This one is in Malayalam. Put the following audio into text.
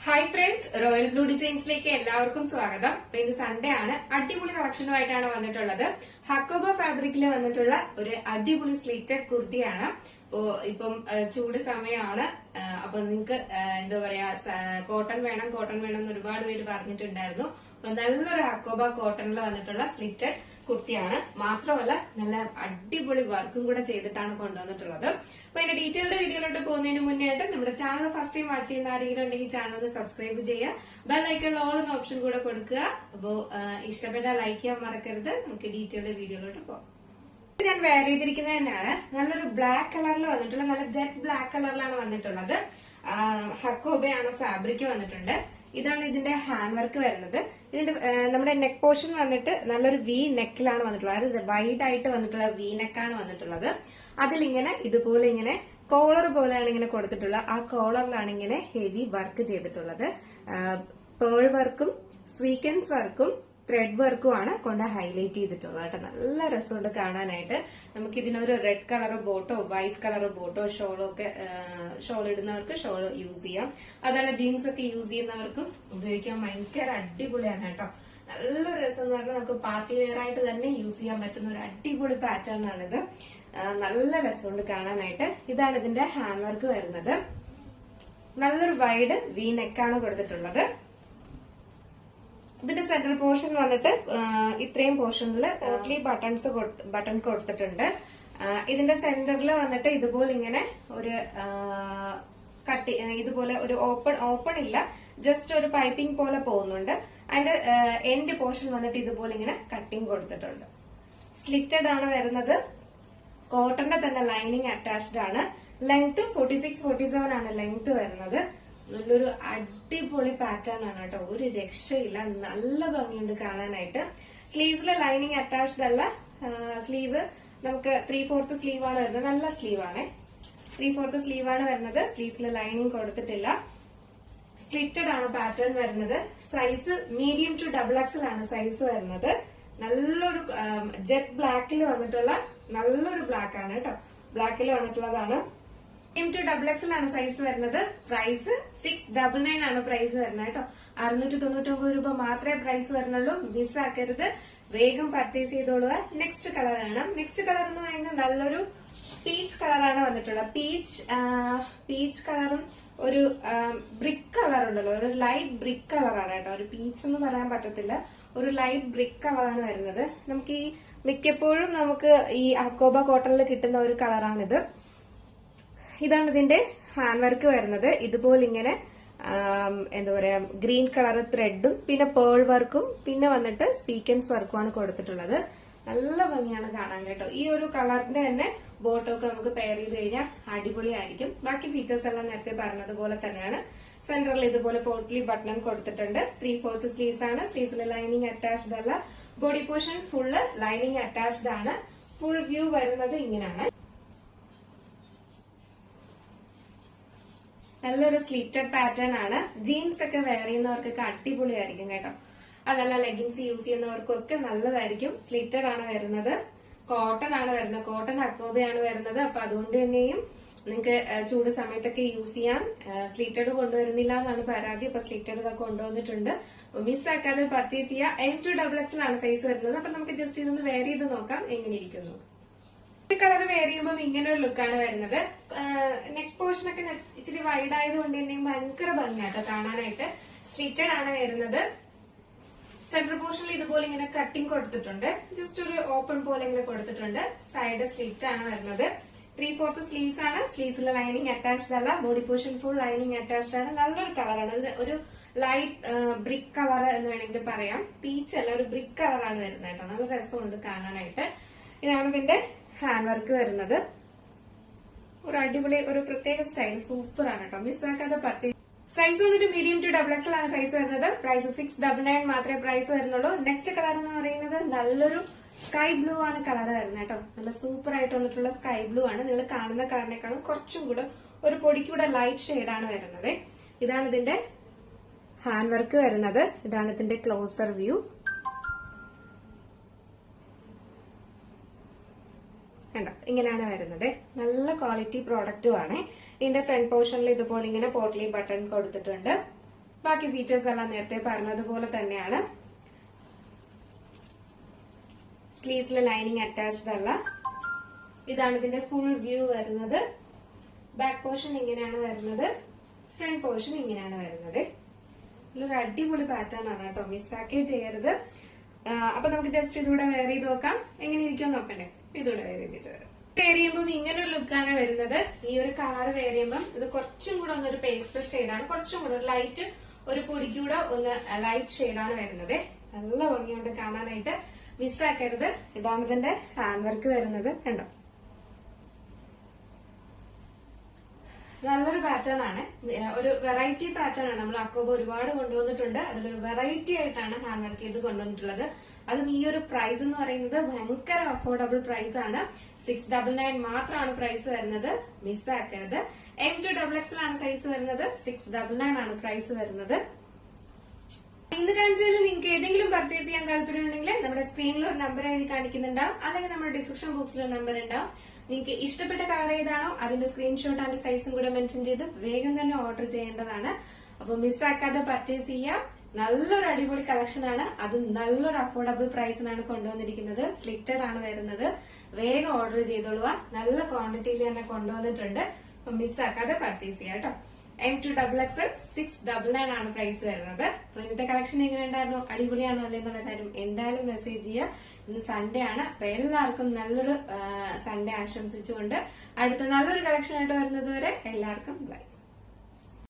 ഹായ് ഫ്രണ്ട്സ്, റോയൽ ബ്ലൂ ഡിസൈൻസിലേക്ക് എല്ലാവർക്കും സ്വാഗതം. ഇന്ന് സൺഡേ ആണ്. അടിപൊളി കളക്ഷനുമായിട്ടാണ് വന്നിട്ടുള്ളത്. ഹക്കോബ ഫാബ്രിക്കിൽ വന്നിട്ടുള്ള ഒരു അടിപൊളി സ്ലിറ്റഡ് കുർത്തിയാണ്. ഇപ്പം ചൂട് സമയമാണ്. അപ്പൊ നിങ്ങൾക്ക് എന്താ പറയാ, കോട്ടൺ വേണം എന്ന് ഒരുപാട് പേര് പറഞ്ഞിട്ടുണ്ടായിരുന്നു. അപ്പൊ നല്ലൊരു ഹക്കോബ കോട്ടണിൽ വന്നിട്ടുള്ള സ്ലിറ്റഡ് കുർത്തിയാണ്. മാത്രമല്ല നല്ല അടിപൊളി വർക്കും കൂടെ ചെയ്തിട്ടാണ് കൊണ്ടുവന്നിട്ടുള്ളത്. അപ്പൊ അതിന്റെ ഡീറ്റെയിൽഡ് വീഡിയോയിലോട്ട് പോകുന്നതിന് മുന്നേ ആയിട്ട് നമ്മുടെ ചാനൽ ഫസ്റ്റ് ടൈം വാച്ച് ചെയ്യുന്ന ആരെങ്കിലും ഉണ്ടെങ്കിൽ ചാനൽ സബ്സ്ക്രൈബ് ചെയ്യുക, ബെൽ ഐക്കൺ ഓൾ എന്ന ഓപ്ഷൻ കൂടെ കൊടുക്കുക. അപ്പോ ഇഷ്ടപ്പെട്ടാൽ ലൈക്ക് ചെയ്യാൻ മറക്കരുത്. നമുക്ക് ഡീറ്റെയിൽഡ് വീഡിയോയിലോട്ട് പോകാം. ഞാൻ വെയർ ചെയ്തിരിക്കുന്നത് തന്നെയാണ്. നല്ലൊരു ബ്ലാക്ക് കളറിൽ വന്നിട്ടുള്ള, നല്ല ജെറ്റ് ബ്ലാക്ക് കളറിലാണ് വന്നിട്ടുള്ളത്. ഹക്കോബയാണ് ഫാബ്രിക് വന്നിട്ടുണ്ട്. ഇതാണ് ഇതിന്റെ ഹാൻഡ് വർക്ക് വരുന്നത്. ഇതിന്റെ നമ്മുടെ നെക്ക് പോർഷൻ വന്നിട്ട് നല്ലൊരു വി നെക്കിലാണ് വന്നിട്ടുള്ളത്. അതായത് വൈഡ് ആയിട്ട് വന്നിട്ടുള്ള വി നെക്കാണ് വന്നിട്ടുള്ളത്. അതിലിങ്ങനെ ഇതുപോലെ ഇങ്ങനെ കോളർ പോലെയാണ് ഇങ്ങനെ കൊടുത്തിട്ടുള്ളത്. ആ കോളറിലാണ് ഇങ്ങനെ ഹെവി വർക്ക് ചെയ്തിട്ടുള്ളത്. പേൾ വർക്കും സ്വീക്വൻസ് വർക്കും ത്രെഡ് വർക്കും ആണ് കൊണ്ട് ഹൈലൈറ്റ് ചെയ്തിട്ടുള്ളത് കേട്ടോ. നല്ല രസമുണ്ട് കാണാനായിട്ട്. നമുക്ക് ഇതിനൊരു റെഡ് കളർ ബോട്ടോ വൈറ്റ് കളർ ബോട്ടോ ഷോളോ ഒക്കെ, ഷോൾ ഇടുന്നവർക്ക് ഷോൾ യൂസ് ചെയ്യാം. അതല്ല ജീൻസ് ഒക്കെ യൂസ് ചെയ്യുന്നവർക്കും ഉപയോഗിക്കാൻ ഭയങ്കര അടിപൊളിയാണ് കേട്ടോ. നല്ല രസം എന്ന് പറഞ്ഞാൽ നമുക്ക് പാർട്ടി വെയർ ആയിട്ട് തന്നെ യൂസ് ചെയ്യാൻ പറ്റുന്ന ഒരു അടിപൊളി പാറ്റേൺ ആണിത്. നല്ല രസമുണ്ട് കാണാനായിട്ട്. ഇതാണ് ഇതിന്റെ ഹാൻഡ് വർക്ക് വരുന്നത്. നല്ലൊരു വൈഡ് വി നെക്കാണ് കൊടുത്തിട്ടുള്ളത്. ഇതിന്റെ സെന്റർ പോർഷൻ വന്നിട്ട് ഇത്രയും പോർഷനിൽ ടോട്ടലി ബട്ടൺ കൊടുത്തിട്ടുണ്ട്. ഇതിന്റെ സെന്ററിൽ വന്നിട്ട് ഇതുപോലെ ഇങ്ങനെ ഒരു ഇതുപോലെ ഒരു ഓപ്പൺ ഇല്ല, ജസ്റ്റ് ഒരു പൈപ്പിംഗ് പോലെ പോകുന്നുണ്ട്. അതിന്റെ എൻഡ് പോർഷൻ വന്നിട്ട് ഇതുപോലെ ഇങ്ങനെ കട്ടിങ് കൊടുത്തിട്ടുണ്ട്. സ്ലിറ്റഡ് ആണ് വരുന്നത്. കോട്ടന്റെ തന്നെ ലൈനിങ് അറ്റാച്ച്ഡ് ആണ്. ലെങ്ത് 46-47 ആണ് ലെങ്ത് വരുന്നത്. നല്ലൊരു അടിപൊളി പാറ്റേൺ ആണ് കേട്ടോ. ഒരു രക്ഷയില്ല, നല്ല ഭംഗിയുണ്ട് കാണാനായിട്ട്. സ്ലീവ്സിലെ ലൈനിങ് അറ്റാച്ച്ഡ് അല്ല. സ്ലീവ് നമുക്ക് 3/4 സ്ലീവ് ആണ് വരുന്നത്. നല്ല സ്ലീവ് ആണ്. 3/4 സ്ലീവ് ആണ് വരുന്നത്. സ്ലീവ്സിലെ ലൈനിങ് കൊടുത്തിട്ടില്ല. സ്ലിറ്റഡ് ആണ് പാറ്റേൺ വരുന്നത്. സൈസ് മീഡിയം ടു XXL ആണ് സൈസ് വരുന്നത്. നല്ലൊരു ജെറ്റ് ബ്ലാക്കിൽ വന്നിട്ടുള്ള നല്ലൊരു ബ്ലാക്ക് ആണ് കേട്ടോ. ബ്ലാക്കിൽ വന്നിട്ടുള്ളതാണ്. മീഡിയം ടു XXL ആണ് സൈസ് വരുന്നത്. പ്രൈസ് 699 ആണ് പ്രൈസ് വരുന്നത് കേട്ടോ. 699 രൂപ മാത്രമേ പ്രൈസ് വരുന്നുള്ളൂ. മിസ്സാക്കരുത്, വേഗം പർച്ചേസ് ചെയ്തോളുക. നെക്സ്റ്റ് കളർ ആണ്. നെക്സ്റ്റ് കളർ എന്ന് പറയുന്നത് നല്ലൊരു പീച്ച് കളറാണ് വന്നിട്ടുള്ളത്. പീച്ച് കളറും ഒരു ബ്രിക്ക് കളർ ഉണ്ടല്ലോ, ഒരു ലൈറ്റ് ബ്രിക്ക് കളറാണ് കേട്ടോ. ഒരു പീച്ച് എന്ന് പറയാൻ പറ്റത്തില്ല, ഒരു ലൈറ്റ് ബ്രിക്ക് കളറാണ് വരുന്നത്. നമുക്ക് ഈ മിക്കപ്പോഴും നമുക്ക് ഈ അക്കോബ കോട്ടണിൽ കിട്ടുന്ന ഒരു കളറാണിത്. ഇതാണ് ഇതിന്റെ ഹാൻഡ് വർക്ക് വരുന്നത്. ഇതുപോലെ ഇങ്ങനെ എന്താ പറയാ, ഗ്രീൻ കളർ ത്രെഡും പിന്നെ പേൾ വർക്കും പിന്നെ വന്നിട്ട് സ്വീക്വൻസ് വർക്കുമാണ് കൊടുത്തിട്ടുള്ളത്. നല്ല ഭംഗിയാണ് കാണാൻ കേട്ടോ. ഈ ഒരു കളറിന്റെ തന്നെ ബോട്ടോ ഒക്കെ നമുക്ക് പെയർ ചെയ്ത് കഴിഞ്ഞാൽ അടിപൊളിയായിരിക്കും. ബാക്കി ഫീച്ചേഴ്സ് എല്ലാം നേരത്തെ പറഞ്ഞതുപോലെ തന്നെയാണ്. സെന്ററിൽ ഇതുപോലെ പോട്ട്ലി ബട്ടൺ കൊടുത്തിട്ടുണ്ട്. 3/4 സ്ലീവ്സ് ആണ്. സ്ലീവ്സിലെ ലൈനിങ് അറ്റാച്ച്ഡ് അല്ല. Body portion full lining attached ആണ്. ഫുൾ വ്യൂ വരുന്നത് ഇങ്ങനെയാണ്. നല്ലൊരു സ്ലിറ്റഡ് പാറ്റേൺ ആണ്. ജീൻസ് ഒക്കെ വെയർ ചെയ്യുന്നവർക്കൊക്കെ അടിപൊളിയായിരിക്കും കേട്ടോ. അതല്ല ലെഗിൻസ് യൂസ് ചെയ്യുന്നവർക്കൊക്കെ നല്ലതായിരിക്കും. സ്ലിറ്റഡ് ആണ് വരുന്നത്. കോട്ടൺ ആണ് വരുന്നത്. കോട്ടൺ അക്കോബയാണ് വരുന്നത്. അപ്പൊ അതുകൊണ്ട് തന്നെയും നിങ്ങൾക്ക് ചൂട് സമയത്തൊക്കെ യൂസ് ചെയ്യാൻ. സ്ലിറ്റഡ് കൊണ്ടുവരുന്നില്ല എന്നാണ് പരാതി. അപ്പൊ സ്ലിറ്റഡ് ഒക്കെ കൊണ്ടുവന്നിട്ടുണ്ട്. മിസ്സാക്കാതെ പർച്ചേസ് ചെയ്യുക. M to XXL ആണ് സൈസ് വരുന്നത്. അപ്പൊ നമുക്ക് ജസ്റ്റ് ഇതൊന്ന് വെയർ ചെയ്ത് നോക്കാം എങ്ങനെ ഇരിക്കുന്നു. കളർ വെയർ ചെയ്യുമ്പോൾ ഇങ്ങനെ ഒരു ലുക്കാണ് വരുന്നത്. നെക്ക് പോർഷൻ ഒക്കെ ഇച്ചിരി വൈഡ് ആയതുകൊണ്ട് തന്നെ ഭയങ്കര ഭംഗിയാട്ടോ കാണാനായിട്ട്. സ്ലിറ്റഡ് ആണ് വരുന്നത്. സെന്റർ പോർഷനിൽ ഇതുപോലെ ഇങ്ങനെ കട്ടിങ് കൊടുത്തിട്ടുണ്ട്. ജസ്റ്റ് ഒരു ഓപ്പൺ പോലെ ഇങ്ങനെ കൊടുത്തിട്ടുണ്ട്. സൈഡ് സ്ലിറ്റ് ആണ് വരുന്നത്. 3/4 സ്ലീവ്സ് ആണ്. സ്ലീവ്സിലെ ലൈനിങ് അറ്റാച്ച്ഡ് അല്ല. Body portion full lining attached ആണ്. നല്ലൊരു കളറാണ്. ഒരു ലൈറ്റ് ബ്രിക്ക് കളർ എന്ന് വേണമെങ്കിൽ പറയാം. പീച്ച് അല്ല, ഒരു ബ്രിക്ക് കളറാണ് വരുന്നത് കേട്ടോ. നല്ല രസമുണ്ട് കാണാനായിട്ട്. ഇതാണ് ഇതിന്റെ ഹാൻഡ് വർക്ക് വരുന്നത്. ഒരു അടിപൊളി ഒരു പ്രത്യേക സ്റ്റൈൽ സൂപ്പർ ആണ് കേട്ടോ. മിസ്സാക്കാതെ പർച്ചേസ്. സൈസ് വന്നിട്ട് മീഡിയം ടു XXL ആണ് സൈസ് വരുന്നത്. പ്രൈസ് 699 മാത്രമേ പ്രൈസ് വരുന്നുള്ളൂ. നെക്സ്റ്റ് കളർ എന്ന് പറയുന്നത് നല്ലൊരു സ്കൈ ബ്ലൂ ആണ് കളർ വരുന്നത് കേട്ടോ. നല്ല സൂപ്പർ ആയിട്ട് വന്നിട്ടുള്ള സ്കൈ ബ്ലൂ ആണ്. നിങ്ങൾ കാണുന്ന കളറിനേക്കാളും കുറച്ചും കൂടെ ഒരു പൊടിക്കൂടെ ലൈറ്റ് ഷെയ്ഡാണ് വരുന്നത്. ഇതാണ് ഇതിന്റെ ഹാൻഡ് വർക്ക് വരുന്നത്. ഇതാണ് ഇതിന്റെ ക്ലോസർ വ്യൂ. കണ്ടോ, ഇങ്ങനെയാണ് വരുന്നത്. നല്ല ക്വാളിറ്റി പ്രോഡക്റ്റും ആണ്. ഇതിന്റെ ഫ്രണ്ട് പോർഷനിൽ ഇതുപോലെ ഇങ്ങനെ പോട്ട്ലി ബട്ടൺ കൊടുത്തിട്ടുണ്ട്. ബാക്കി ഫീച്ചേഴ്സ് എല്ലാം നേരത്തെ പറഞ്ഞതുപോലെ തന്നെയാണ്. സ്ലീവ്സിലെ ലൈനിങ് അറ്റാച്ച്ഡ് അല്ല. ഇതാണ് ഇതിന്റെ ഫുൾ വ്യൂ വരുന്നത്. ബാക്ക് പോർഷൻ ഇങ്ങനെയാണ് വരുന്നത്, ഫ്രണ്ട് പോർഷൻ ഇങ്ങനെയാണ് വരുന്നത്. ഒരു അടിപൊളി പാറ്റേൺ ആണ് കേട്ടോ, മിസ്സാക്കേ ചെയ്യരുത്. അപ്പൊ നമുക്ക് ജസ്റ്റ് ഇതുകൂടെ വെയർ ചെയ്ത് നോക്കാം, എങ്ങനെ ഇരിക്കും നോക്കണ്ടേ. ഇതുകൂടെ വെയർ ചെയ്തിട്ട് വരാം. വെയർ ചെയ്യുമ്പോൾ ഇങ്ങനെ ഒരു ലുക്കാണ് വരുന്നത്. ഈ ഒരു കളർ വെയർ ചെയ്യുമ്പോൾ ഇത് കുറച്ചും കൂടെ ഒന്നൊരു പേസ്റ്റൽ ഷെയ്ഡാണ്, കുറച്ചും കൂടെ ഒരു ലൈറ്റ്, ഒരു പൊടിക്കൂടെ ഒന്ന് ലൈറ്റ് ഷെയ്ഡാണ് വരുന്നത്. നല്ല ഭംഗിയുണ്ട് കാണാനായിട്ട്, മിസ്സാക്കരുത്. ഇതാണ് ഇതിന്റെ ഹാൻഡ് വർക്ക് വരുന്നത്, കണ്ടോ. നല്ലൊരു പാറ്റേൺ ആണ്, ഒരു വെറൈറ്റി പാറ്റേൺ ആണ്. നമ്മൾ അക്കോബ ഒരുപാട് കൊണ്ടുവന്നിട്ടുണ്ട്, അതിലൊരു വെറൈറ്റി ആയിട്ടാണ് ഹാൻഡ് വർക്ക് ചെയ്ത് കൊണ്ടുവന്നിട്ടുള്ളത്. അതും ഈ ഒരു പ്രൈസ് എന്ന് പറയുന്നത് ഭയങ്കര അഫോർഡബിൾ പ്രൈസ് ആണ്. 699 മാത്രമാണ് പ്രൈസ് വരുന്നത്, മിസ്സാക്കരുത്. M2XXL ആണ് സൈസ് വരുന്നത്, 699 ആണ് പ്രൈസ് വരുന്നത്. ഇന്ന് കാണിച്ചതിൽ നിങ്ങൾക്ക് ഏതെങ്കിലും പർച്ചേസ് ചെയ്യാൻ താല്പര്യമുണ്ടെങ്കിൽ നമ്മുടെ സ്ക്രീനിൽ ഒരു നമ്പർ എഴുതി കാണിക്കുന്നുണ്ടാവും, അല്ലെങ്കിൽ നമ്മുടെ ഡിസ്ക്രിപ്ഷൻ ബോക്സിൽ ഒരു നമ്പർ ഉണ്ടാവും. നിങ്ങൾക്ക് ഇഷ്ടപ്പെട്ട കളർ ഏതാണോ അതിന്റെ സ്ക്രീൻഷോട്ട് ആൻഡ് സൈസും കൂടെ മെൻഷൻ ചെയ്ത് വേഗം തന്നെ ഓർഡർ ചെയ്യേണ്ടതാണ്. അപ്പൊ മിസ്സാക്കാതെ പർച്ചേസ് ചെയ്യാം. നല്ലൊരു അടിപൊളി കളക്ഷൻ ആണ്, അതും നല്ലൊരു അഫോർഡബിൾ പ്രൈസിനാണ് കൊണ്ടുവന്നിരിക്കുന്നത്. സ്ലിറ്റഡ് ആണ് വരുന്നത്, വേഗം ഓർഡർ ചെയ്തോളുക. നല്ല ക്വാണ്ടിറ്റിയിൽ തന്നെ കൊണ്ടുവന്നിട്ടുണ്ട്. അപ്പൊ മിസ്സാക്കാതെ പർച്ചേസ് ചെയ്യാം കേട്ടോ. M2XXL 699 ആണ് പ്രൈസ് വരുന്നത്. അപ്പൊ ഇന്നത്തെ കളക്ഷൻ എങ്ങനെ ഉണ്ടായിരുന്നു, അടിപൊളിയാണോ അല്ലേ എന്നുള്ള കാര്യം എന്തായാലും മെസ്സേജ് ചെയ്യുക. ഇന്ന് സൺഡേ ആണ്, അപ്പൊ എല്ലാവർക്കും നല്ലൊരു സൺഡേ ആശംസിച്ചുകൊണ്ട് അടുത്ത നല്ലൊരു കളക്ഷൻ ആയിട്ട് വരുന്നത് വരെ എല്ലാവർക്കും ബൈ.